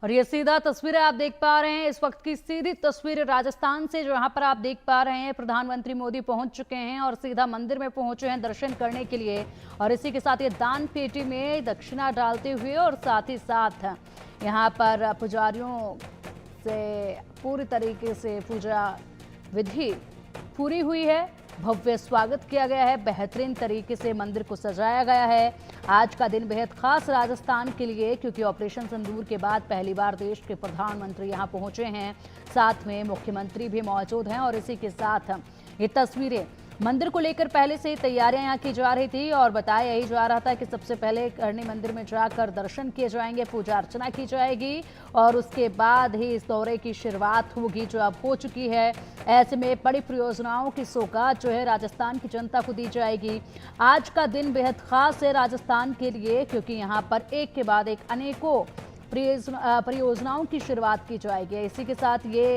और ये सीधा तस्वीरें आप देख पा रहे हैं, इस वक्त की सीधी तस्वीर राजस्थान से, जहां पर आप देख पा रहे हैं प्रधानमंत्री मोदी पहुंच चुके हैं और सीधा मंदिर में पहुंचे हैं दर्शन करने के लिए। और इसी के साथ ये दान पेटी में दक्षिणा डालते हुए और साथ ही साथ यहां पर पुजारियों से पूरी तरीके से पूजा विधि पूरी हुई है। भव्य स्वागत किया गया है, बेहतरीन तरीके से मंदिर को सजाया गया है। आज का दिन बेहद खास राजस्थान के लिए, क्योंकि ऑपरेशन सिंदूर के बाद पहली बार देश के प्रधानमंत्री यहां पहुंचे हैं, साथ में मुख्यमंत्री भी मौजूद हैं। और इसी के साथ ये तस्वीरें, मंदिर को लेकर पहले से ही तैयारियां यहां की जा रही थी और बताया यही जा रहा था कि सबसे पहले करणी मंदिर में जाकर दर्शन किए जाएंगे, पूजा अर्चना की जाएगी और उसके बाद ही इस दौरे की शुरुआत होगी, जो अब हो चुकी है। ऐसे में बड़ी परियोजनाओं की सौगात जो है राजस्थान की जनता को दी जाएगी। आज का दिन बेहद खास है राजस्थान के लिए, क्योंकि यहाँ पर एक के बाद एक अनेकों परियोजनाओं की शुरुआत की जाएगी। इसी के साथ ये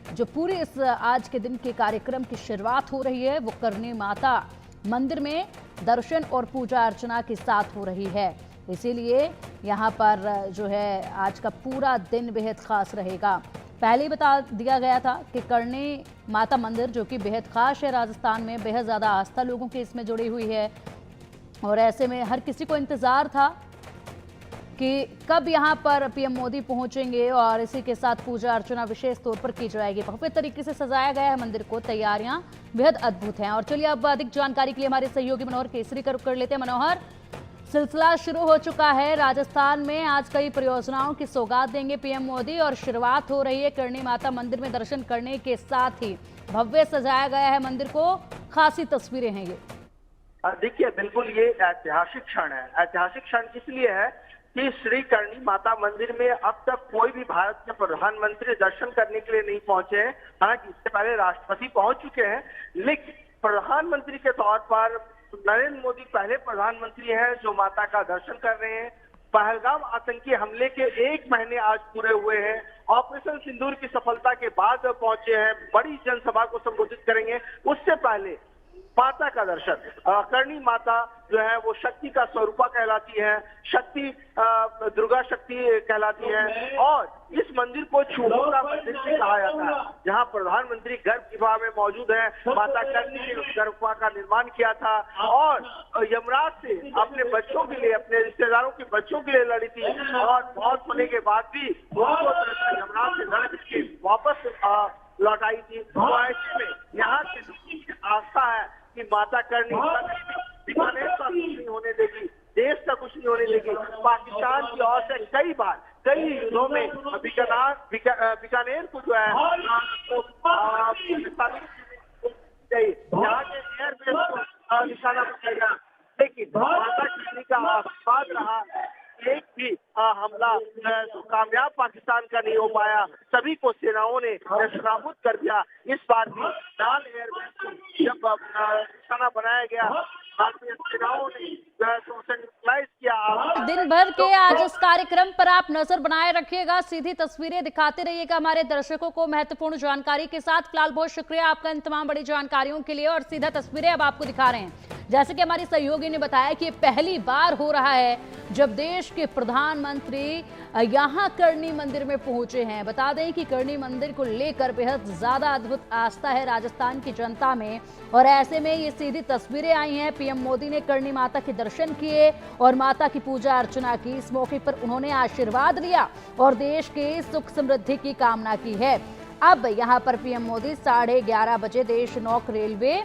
जो पूरे इस आज के दिन के कार्यक्रम की शुरुआत हो रही है, वो करणी माता मंदिर में दर्शन और पूजा अर्चना के साथ हो रही है। इसीलिए यहाँ पर जो है आज का पूरा दिन बेहद खास रहेगा। पहले ही बता दिया गया था कि करणी माता मंदिर, जो कि बेहद खास है राजस्थान में, बेहद ज़्यादा आस्था लोगों की इसमें जुड़ी हुई है और ऐसे में हर किसी को इंतज़ार था कि कब यहाँ पर पीएम मोदी पहुंचेंगे और इसी के साथ पूजा अर्चना विशेष तौर पर की जाएगी। भव्य तरीके से सजाया गया है मंदिर को, तैयारियां बेहद अद्भुत हैं। और चलिए अब अधिक जानकारी के लिए हमारे सहयोगी मनोहर केसरी का रुख कर लेते हैं। मनोहर, सिलसिला शुरू हो चुका है राजस्थान में, आज कई परियोजनाओं की सौगात देंगे पीएम मोदी और शुरुआत हो रही है करणी माता मंदिर में दर्शन करने के साथ ही भव्य सजाया गया है मंदिर को। खासी तस्वीरें हैं ये। देखिए, बिल्कुल ये ऐतिहासिक क्षण है। ऐतिहासिक क्षण इसलिए है कि श्री करणी माता मंदिर में अब तक कोई भी भारत के प्रधानमंत्री दर्शन करने के लिए नहीं पहुंचे हैं। हालांकि इससे पहले राष्ट्रपति पहुंच चुके हैं, लेकिन प्रधानमंत्री के तौर पर नरेंद्र मोदी पहले प्रधानमंत्री हैं जो माता का दर्शन कर रहे हैं। पहलगाम आतंकी हमले के 1 महीने आज पूरे हुए हैं। ऑपरेशन सिंदूर की सफलता के बाद पहुंचे हैं, बड़ी जनसभा को संबोधित करेंगे। उससे पहले माता का दर्शन, करणी माता जो है वो शक्ति का स्वरूपा कहलाती है, शक्ति दुर्गा शक्ति कहलाती है और इस मंदिर को चूहों का मंदिर भी कहा जाता है। जहां प्रधानमंत्री गर्भगृह में मौजूद है, माता करणी ने उस गर्भगृह का निर्माण किया था और यमराज से अपने बच्चों के लिए, अपने रिश्तेदारों के बच्चों के लिए लड़ी थी और बहुत होने के बाद भी यमराज से लड़ के वापस लौटाई थी। तो ऐसे में यहाँ के लोगों की आस्था है कि माता करणी बीकानेर का कुछ नहीं होने देगी, देश का कुछ नहीं होने देगी। पाकिस्तान की ओर से कई बार कई युद्धों में बीकानेर को जो है यहाँ के एयरबेस को निशाना बनाएगा, लेकिन माता करणी का आशीर्वाद रहा। एक भी हमला तो कामयाब पाकिस्तान का नहीं हो पाया, सभी को सेनाओं ने नाबूद कर दिया। इस बार भी लाल एयरबेस को जब निशाना बनाया गया, भारतीय सेनाओं ने न्यूट्रलाइज किया। दिन भर के आज इस कार्यक्रम पर आप नजर बनाए रखिएगा, सीधी तस्वीरें दिखाते रहिएगा हमारे दर्शकों को महत्वपूर्ण जानकारी के साथ। फिलहाल बहुत शुक्रिया आपका इन तमाम बड़ी जानकारियों के लिए और सीधा तस्वीरें अब आपको दिखा रहे हैं। जैसे कि हमारी सहयोगी ने बताया कि पहली बार हो रहा है जब देश के प्रधानमंत्री यहां करणी मंदिर में पहुंचे हैं। बता दें कि करणी मंदिर को लेकर बेहद ज्यादा अद्भुत आस्था है राजस्थान की जनता में और ऐसे में ये सीधी तस्वीरें आई हैं। पीएम मोदी ने करणी माता के दर्शन किए और माता की पूजा अर्चना की। इस मौके पर उन्होंने आशीर्वाद लिया और देश के सुख समृद्धि की कामना की है। अब यहाँ पर पीएम मोदी 11:30 बजे देश नौक रेलवे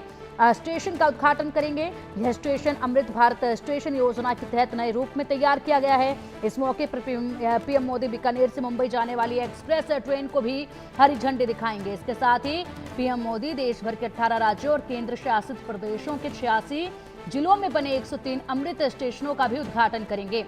स्टेशन का उद्घाटन करेंगे। यह स्टेशन अमृत भारत स्टेशन योजना के तहत नए रूप में तैयार किया गया है। इस मौके पर पीएम मोदी बीकानेर से मुंबई जाने वाली एक्सप्रेस ट्रेन को भी हरी झंडी दिखाएंगे। इसके साथ ही पीएम मोदी देश भर के 18 राज्यों और केंद्र शासित प्रदेशों के 86 जिलों में बने 103 अमृत स्टेशनों का भी उद्घाटन करेंगे,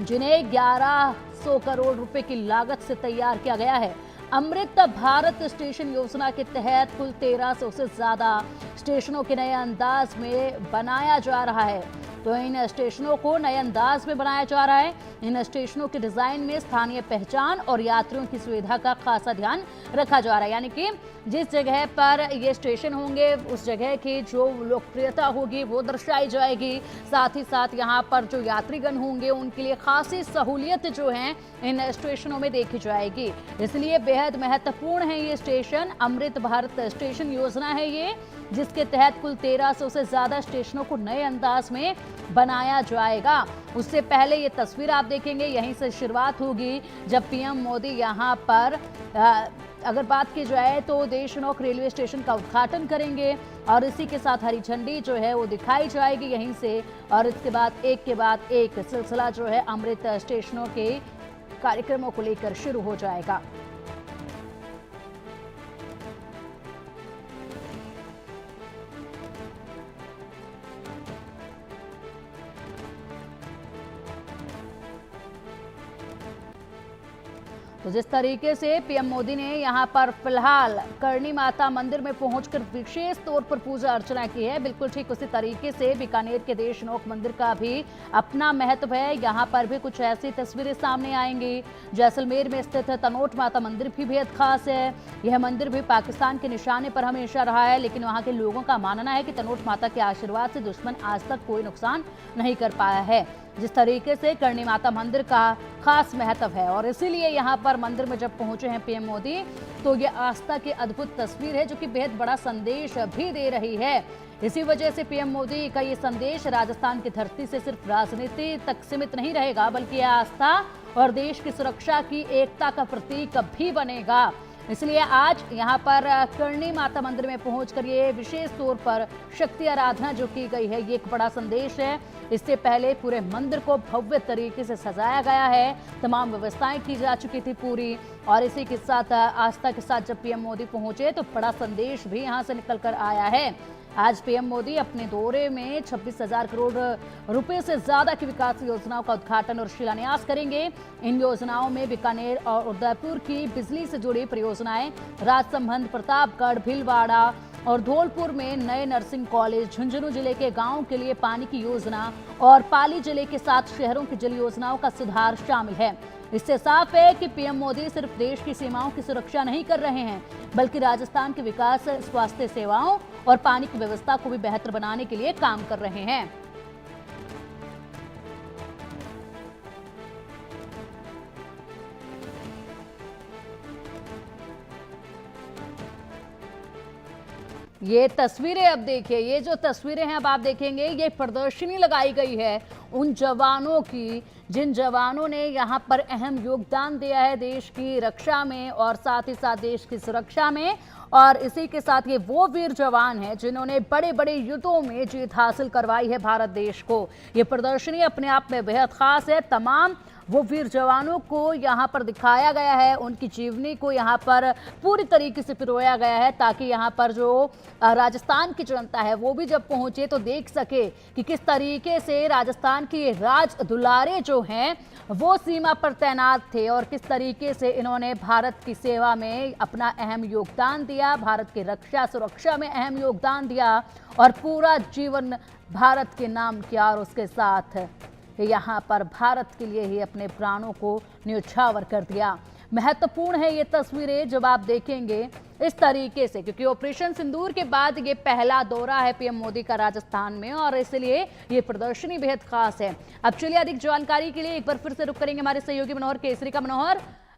जिन्हें 1100 करोड़ रुपए की लागत से तैयार किया गया है। अमृत भारत स्टेशन योजना के तहत कुल 1300 से ज्यादा स्टेशनों के नए अंदाज में बनाया जा रहा है। तो इन स्टेशनों को नए अंदाज में बनाया जा रहा है। इन स्टेशनों के डिजाइन में स्थानीय पहचान और यात्रियों की सुविधा का खासा ध्यान रखा जा रहा है, यानी कि जिस जगह पर ये स्टेशन होंगे उस जगह की जो लोकप्रियता होगी वो दर्शाई जाएगी। साथ ही साथ यहाँ पर जो यात्रीगण होंगे उनके लिए खासी सहूलियत जो है इन स्टेशनों में देखी जाएगी। इसलिए बेहद महत्वपूर्ण है ये स्टेशन। अमृत भारत स्टेशन योजना है ये, जिसके तहत कुल 1300 से ज्यादा स्टेशनों को नए अंदाज में बनाया जाएगा। उससे पहले ये तस्वीर आप देखेंगे, यहीं से शुरुआत होगी जब पीएम मोदी यहाँ पर अगर बात की जाए तो देशनोक रेलवे स्टेशन का उद्घाटन करेंगे और इसी के साथ हरी झंडी जो है वो दिखाई जाएगी यहीं से, और इसके बाद एक सिलसिला जो है अमृत स्टेशनों के कार्यक्रमों को लेकर शुरू हो जाएगा। तो जिस तरीके से पीएम मोदी ने यहां पर फिलहाल करणी माता मंदिर में पहुंचकर विशेष तौर पर पूजा अर्चना की है, बिल्कुल ठीक उसी तरीके से बीकानेर के देशनोक मंदिर का भी अपना महत्व है। यहां पर भी कुछ ऐसी तस्वीरें सामने आएंगी। जैसलमेर में स्थित तनोट माता मंदिर भी बेहद खास है। यह मंदिर भी पाकिस्तान के निशाने पर हमेशा रहा है, लेकिन वहां के लोगों का मानना है कि तनोट माता के आशीर्वाद से दुश्मन आज तक कोई नुकसान नहीं कर पाया है। जिस तरीके से करणी माता मंदिर का खास महत्व है और इसीलिए यहाँ पर मंदिर में जब पहुंचे हैं पीएम मोदी, तो ये आस्था की अद्भुत तस्वीर है जो कि बेहद बड़ा संदेश भी दे रही है। इसी वजह से पीएम मोदी का ये संदेश राजस्थान की धरती से सिर्फ राजनीति तक सीमित नहीं रहेगा, बल्कि यह आस्था और देश की सुरक्षा की एकता का प्रतीक भी बनेगा। इसलिए आज यहाँ पर करणी माता मंदिर में पहुंचकर ये विशेष तौर पर शक्ति आराधना जो की गई है, ये एक बड़ा संदेश है। इससे पहले पूरे मंदिर को भव्य तरीके से सजाया गया है, तमाम व्यवस्थाएं की जा चुकी थी पूरी, और इसी के साथ आस्था के साथ जब पीएम मोदी पहुंचे तो बड़ा संदेश भी यहाँ से निकल कर आया है। आज पीएम मोदी अपने दौरे में 26,000 करोड़ रुपए से ज्यादा की विकास योजनाओं का उद्घाटन और शिलान्यास करेंगे। इन योजनाओं में बीकानेर और उदयपुर की बिजली से जुड़ी परियोजनाएं, राजसमंद, प्रतापगढ़, भीलवाड़ा और धौलपुर में नए नर्सिंग कॉलेज, झुंझुनू जिले के गांवों के लिए पानी की योजना और पाली जिले के 7 शहरों की जल योजनाओं का सुधार शामिल है। इससे साफ है कि पीएम मोदी सिर्फ देश की सीमाओं की सुरक्षा नहीं कर रहे हैं, बल्कि राजस्थान के विकास, स्वास्थ्य सेवाओं और पानी की व्यवस्था को भी बेहतर बनाने के लिए काम कर रहे हैं। ये तस्वीरें अब देखिए, ये जो तस्वीरें हैं अब आप देखेंगे, ये प्रदर्शनी लगाई गई है उन जवानों की जिन जवानों ने यहाँ पर अहम योगदान दिया है देश की रक्षा में और साथ ही साथ देश की सुरक्षा में। और इसी के साथ ये वो वीर जवान हैं जिन्होंने बड़े बड़े युद्धों में जीत हासिल करवाई है भारत देश को। ये प्रदर्शनी अपने आप में बेहद खास है। तमाम वो वीर जवानों को यहाँ पर दिखाया गया है, उनकी जीवनी को यहाँ पर पूरी तरीके से पिरोया गया है, ताकि यहाँ पर जो राजस्थान की जनता है वो भी जब पहुंचे तो देख सके कि किस तरीके से राजस्थान के राज दुलारे जो हैं वो सीमा पर तैनात थे और किस तरीके से इन्होंने भारत की सेवा में अपना अहम योगदान दिया, भारत की रक्षा सुरक्षा में अहम योगदान दिया और पूरा जीवन भारत के नाम किया और उसके साथ यहाँ पर भारत के लिए ही अपने प्राणों को न्यौछावर कर दिया। महत्वपूर्ण है ये तस्वीरें जब आप देखेंगे इस तरीके से, क्योंकि ऑपरेशन सिंदूर के बाद ये पहला दौरा है पीएम मोदी का राजस्थान में और इसलिए ये प्रदर्शनी बेहद खास है। अब चलिए अधिक जानकारी के लिए एक बार फिर से रुक करेंगे हमारे सहयोगी मनोहर केसरी का। मनोहर,